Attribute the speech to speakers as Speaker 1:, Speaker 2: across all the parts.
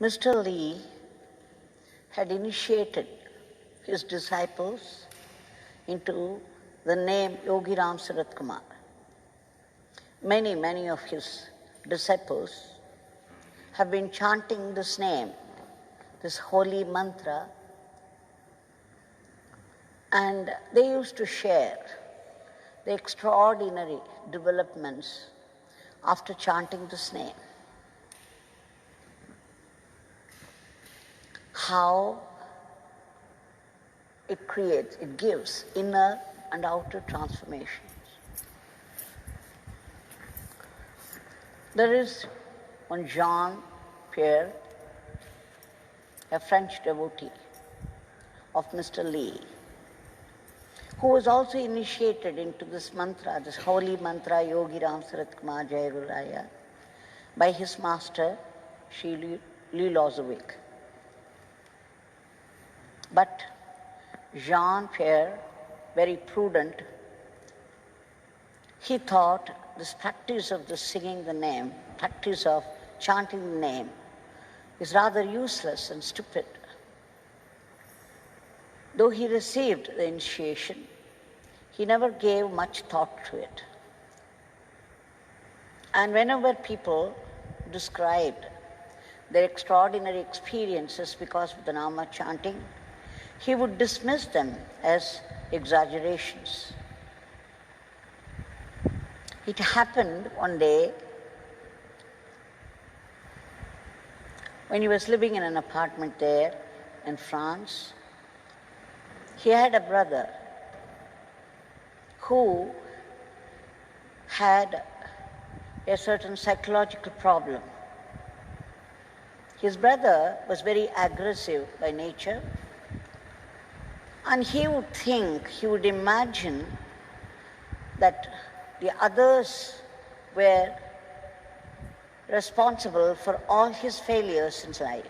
Speaker 1: Mr. Lee had initiated his disciples into the name Yogi Ramsuratkumar. Many of his disciples have been chanting this name, this holy mantra, and they used to share the extraordinary developments after chanting this name. How it gives inner and outer transformations. There is one Jean-Pierre, a French devotee of Mr. Lee, who was also initiated into this mantra, this holy mantra, Yogi Ramsuratkumar, Jaya Raya, by his master, Sri Lozowick. But Jean-Pierre, very prudent, he thought this practice of the singing the name, practice of chanting the name, is rather useless and stupid. Though he received the initiation, he never gave much thought to it. And whenever people described their extraordinary experiences because of the Nama chanting, he would dismiss them as exaggerations. It happened one day when he was living in an apartment there in France. He had a brother who had a certain psychological problem. His brother was very aggressive by nature, and he would imagine that the others were responsible for all his failures in life.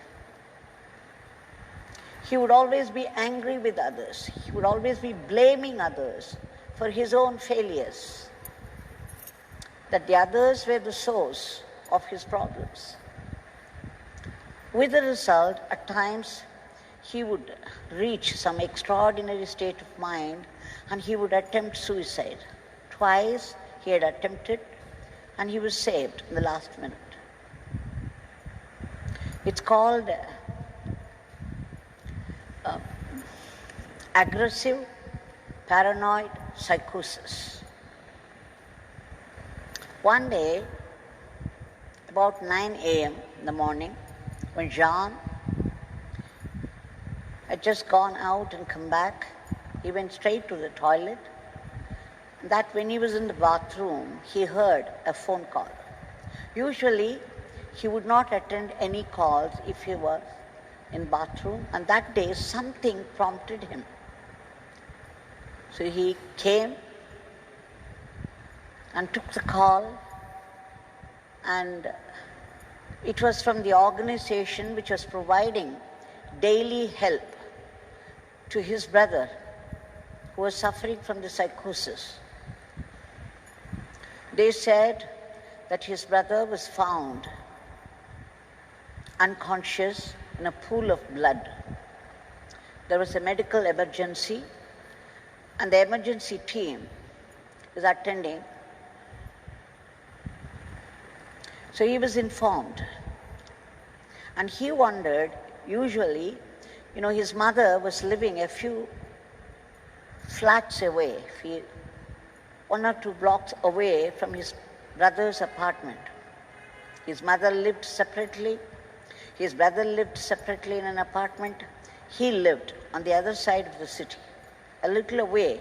Speaker 1: He would always be angry with others. He would always be blaming others for his own failures, that the others were the source of his problems. With the result, at times, he would reach some extraordinary state of mind and he would attempt suicide. Twice he had attempted and he was saved in the last minute. It's called aggressive paranoid psychosis. One day, about 9 a.m. in the morning, when Jean had just gone out and come back, he went straight to the toilet. That when he was in the bathroom, he heard a phone call. Usually, he would not attend any calls if he was in bathroom, and that day something prompted him. So he came and took the call, and it was from the organization which was providing daily help to his brother who was suffering from the psychosis. They said that his brother was found unconscious in a pool of blood. There was a medical emergency, and the emergency team is attending. So he was informed. And he wondered, usually, his mother was living a few flats away, 1 or 2 blocks away from his brother's apartment. His mother lived separately. His brother lived separately in an apartment. He lived on the other side of the city, a little away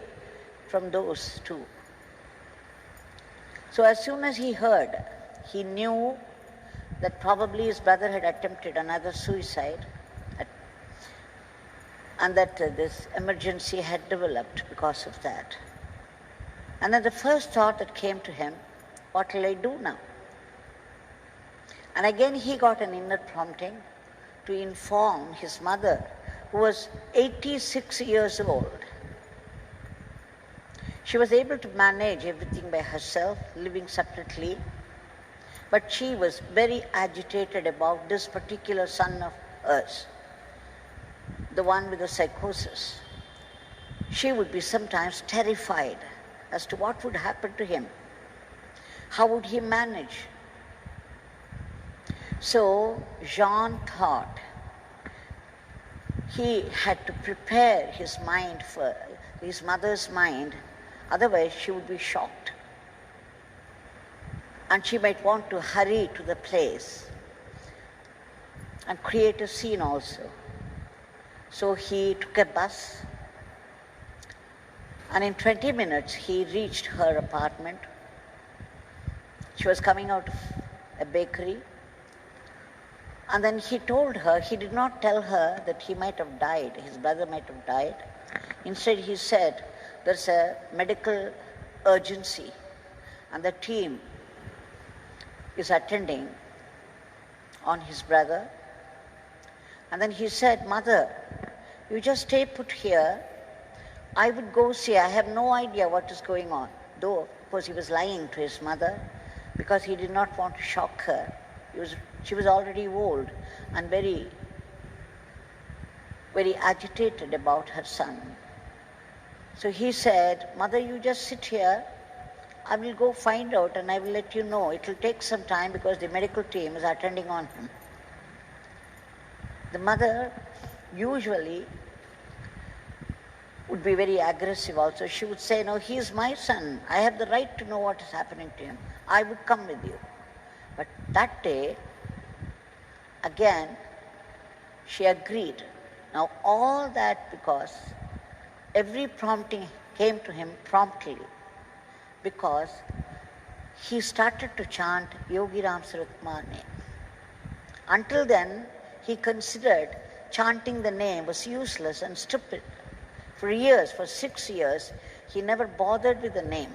Speaker 1: from those two. So as soon as he heard, he knew that probably his brother had attempted another suicide and that this emergency had developed because of that. And then the first thought that came to him, what will I do now? And again he got an inner prompting to inform his mother, who was 86 years old. She was able to manage everything by herself, living separately. But she was very agitated about this particular son of hers, the one with the psychosis. She would be sometimes terrified as to what would happen to him. How would he manage? So Jean thought he had to prepare his mind for his mother's mind, otherwise she would be shocked. And she might want to hurry to the place and create a scene also. So he took a bus, and in 20 minutes he reached her apartment. She was coming out of a bakery, and then he told her, he did not tell her that he might have died, his brother might have died. Instead he said, there's a medical urgency and the team is attending on his brother. And then he said, Mother, you just stay put here. I would go see. I have no idea what is going on. Though, of course, he was lying to his mother because he did not want to shock her. She was already old and very, very agitated about her son. So he said, Mother, you just sit here. I will go find out and I will let you know. It will take some time because the medical team is attending on him. The mother usually would be very aggressive also. She would say, no, he is my son. I have the right to know what is happening to him. I would come with you. But that day, again, she agreed. Now all that because every prompting came to him promptly, because he started to chant Yogi Ramsuratkumar name. Until then, he considered chanting the name was useless and stupid. For years, for 6 years, he never bothered with the name.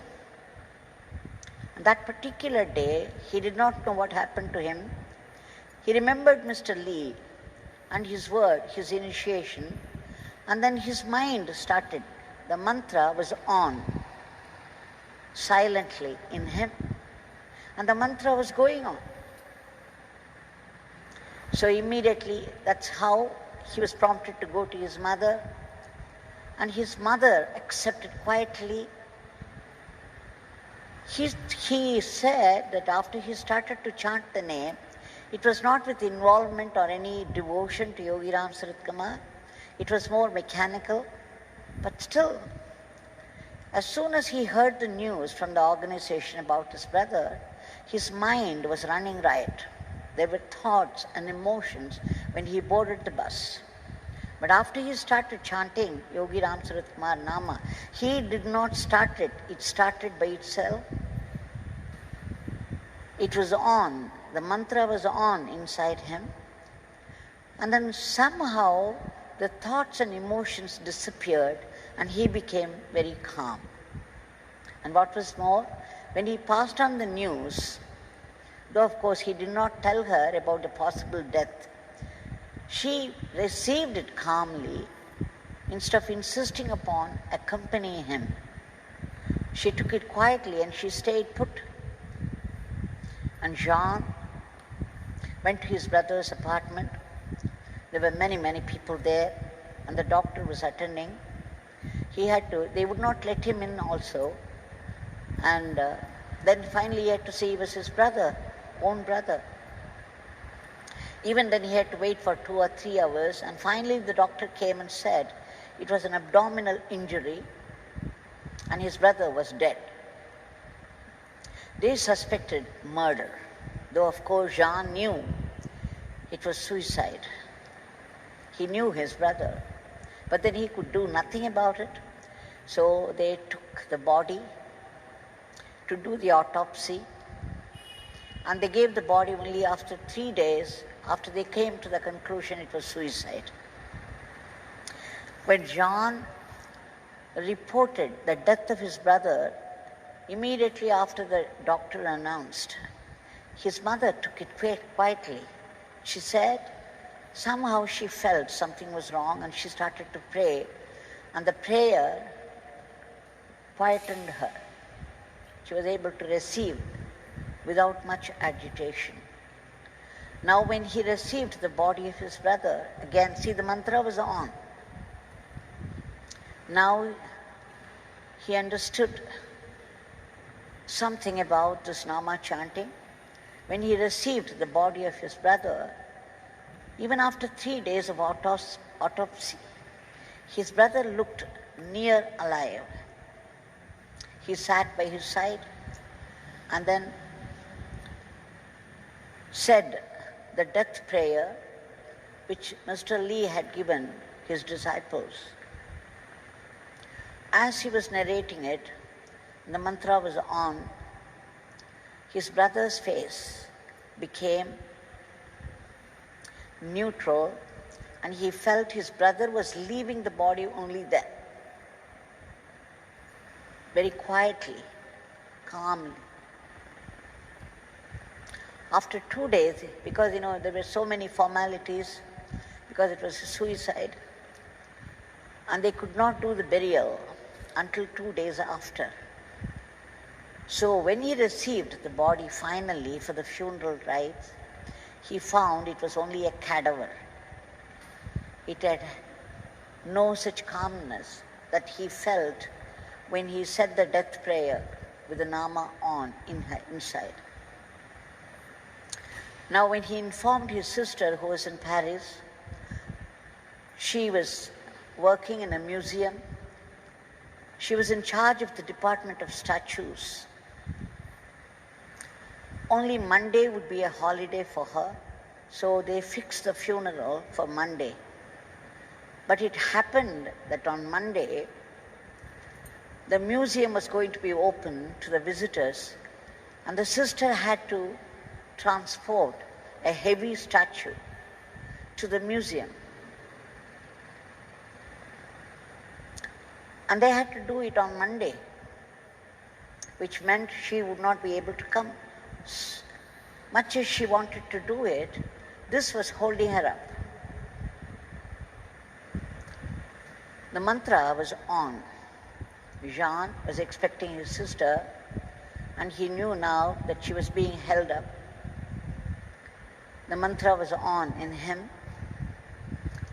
Speaker 1: And that particular day, he did not know what happened to him. He remembered Mr. Lee and his word, his initiation, and then his mind started. The mantra was on silently in him, and the mantra was going on. So immediately, that's how he was prompted to go to his mother, and his mother accepted quietly. He said that after he started to chant the name, it was not with involvement or any devotion to Yogi Ramsuratkumar. It was more mechanical, but still, as soon as he heard the news from the organization about his brother, his mind was running riot. There were thoughts and emotions when he boarded the bus. But after he started chanting Yogi Ramsuratkumar Nama, he did not start it. It started by itself. It was on. The mantra was on inside him. And then somehow the thoughts and emotions disappeared and he became very calm. And what was more, when he passed on the news, though of course he did not tell her about the possible death, she received it calmly instead of insisting upon accompanying him. She took it quietly and she stayed put. And Jean went to his brother's apartment. There were many, many people there, and the doctor was attending. They would not let him in also. And then finally he had to say he was his brother, own brother. Even then he had to wait for 2 or 3 hours, and finally the doctor came and said it was an abdominal injury and his brother was dead. They suspected murder, though of course Jean knew it was suicide. He knew his brother, but then he could do nothing about it. So they took the body to do the autopsy, and they gave the body only after 3 days, after they came to the conclusion it was suicide. When Jean reported the death of his brother, immediately after the doctor announced, his mother took it quietly. She said somehow she felt something was wrong and she started to pray, and the prayer quietened her. She was able to receive without much agitation. Now when he received the body of his brother, again, see, the mantra was on. Now he understood something about this Nama chanting. When he received the body of his brother, even after 3 days of autopsy, his brother looked near alive. He sat by his side and then said the death prayer which Mr. Lee had given his disciples. As he was narrating it, the mantra was on, his brother's face became neutral and he felt his brother was leaving the body only then. Very quietly, calmly. After 2 days, because there were so many formalities, because it was a suicide, and they could not do the burial until 2 days after. So when he received the body finally for the funeral rites, he found it was only a cadaver. It had no such calmness that he felt when he said the death prayer with the Nama on inside. Now when he informed his sister who was in Paris, she was working in a museum. She was in charge of the department of statues. Only Monday would be a holiday for her, so they fixed the funeral for Monday. But it happened that on Monday, the museum was going to be open to the visitors, and the sister had to transport a heavy statue to the museum. And they had to do it on Monday, which meant she would not be able to come. Much as she wanted to do it, this was holding her up. The mantra was on. Jean was expecting his sister, and he knew now that she was being held up. The mantra was on in him,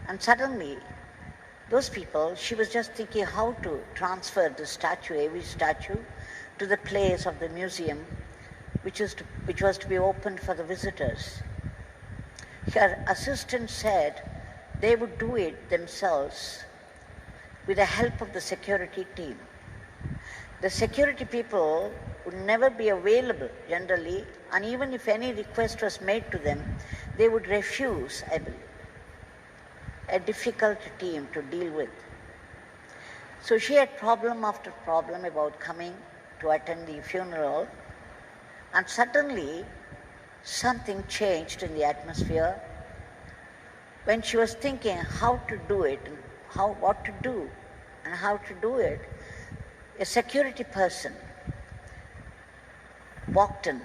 Speaker 1: and suddenly those people, she was just thinking how to transfer the statue, every statue, to the place of the museum which was to be opened for the visitors. Her assistant said they would do it themselves with the help of the security team. The security people would never be available generally, and even if any request was made to them, they would refuse, I believe. A difficult team to deal with. So she had problem after problem about coming to attend the funeral, and suddenly something changed in the atmosphere. When she was thinking how to do it, what to do and how to do it, a security person walked in.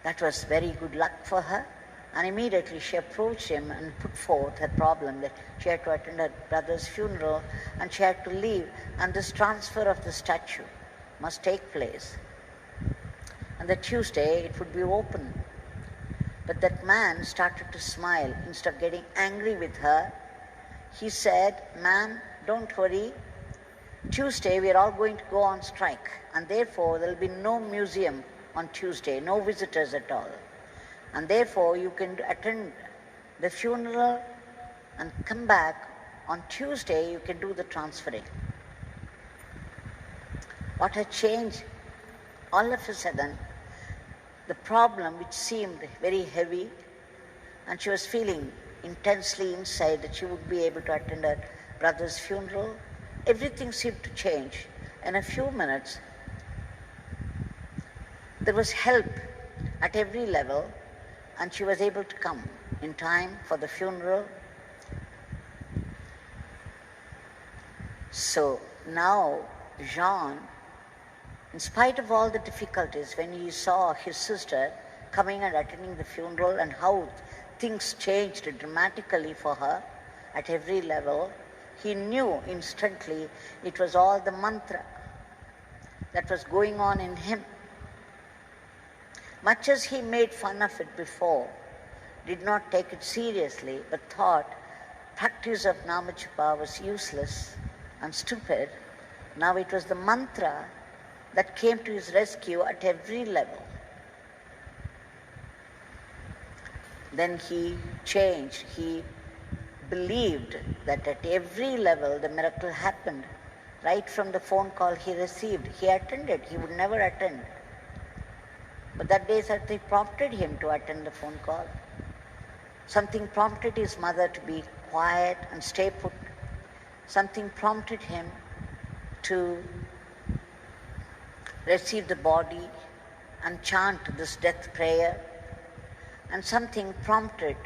Speaker 1: That was very good luck for her, and immediately she approached him and put forth her problem that she had to attend her brother's funeral and she had to leave, and this transfer of the statue must take place. And the Tuesday it would be open. But that man started to smile. Instead of getting angry with her, he said, "Ma'am, don't worry. Tuesday we are all going to go on strike, and therefore there will be no museum on Tuesday, no visitors at all. And therefore you can attend the funeral and come back. On Tuesday you can do the transferring." What had changed? All of a sudden, the problem which seemed very heavy, and she was feeling intensely inside that she would be able to attend her brother's funeral, everything seemed to change. In a few minutes, there was help at every level, and she was able to come in time for the funeral. So now Jean, in spite of all the difficulties, when he saw his sister coming and attending the funeral and how things changed dramatically for her at every level, he knew instantly it was all the mantra that was going on in him. Much as he made fun of it before, did not take it seriously, but thought practice of Namachapa was useless and stupid, now it was the mantra that came to his rescue at every level. Then he changed. He believed that at every level the miracle happened. Right from the phone call he received, he attended. He would never attend. But that day something prompted him to attend the phone call. Something prompted his mother to be quiet and stay put. Something prompted him to receive the body and chant this death prayer. And something prompted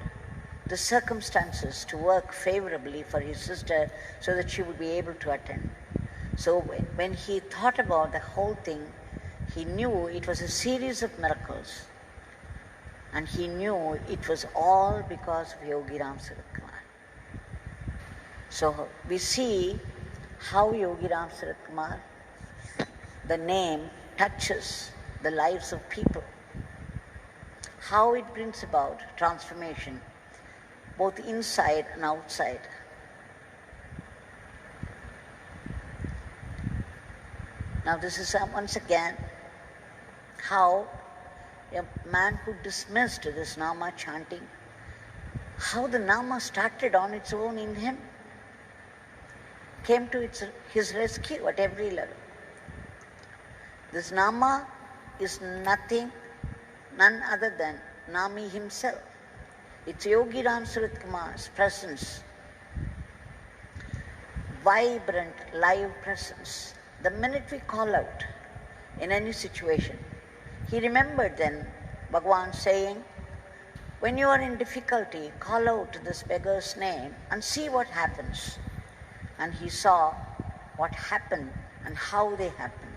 Speaker 1: the circumstances to work favorably for his sister so that she would be able to attend. So when he thought about the whole thing, he knew it was a series of miracles. And he knew it was all because of Yogi Ramsuratkumar. So we see how Yogi Ramsuratkumar, the name, touches the lives of people. How it brings about transformation, both inside and outside. Now this is once again how a man who dismissed this Nama chanting, how the Nama started on its own in him, came to his rescue at every level. This Nama is nothing, none other than Nami himself. It's Yogi Ramsuratkumar's presence, vibrant, live presence. The minute we call out in any situation, he remembered then Bhagavan saying, when you are in difficulty, call out this beggar's name and see what happens. And he saw what happened and how they happened.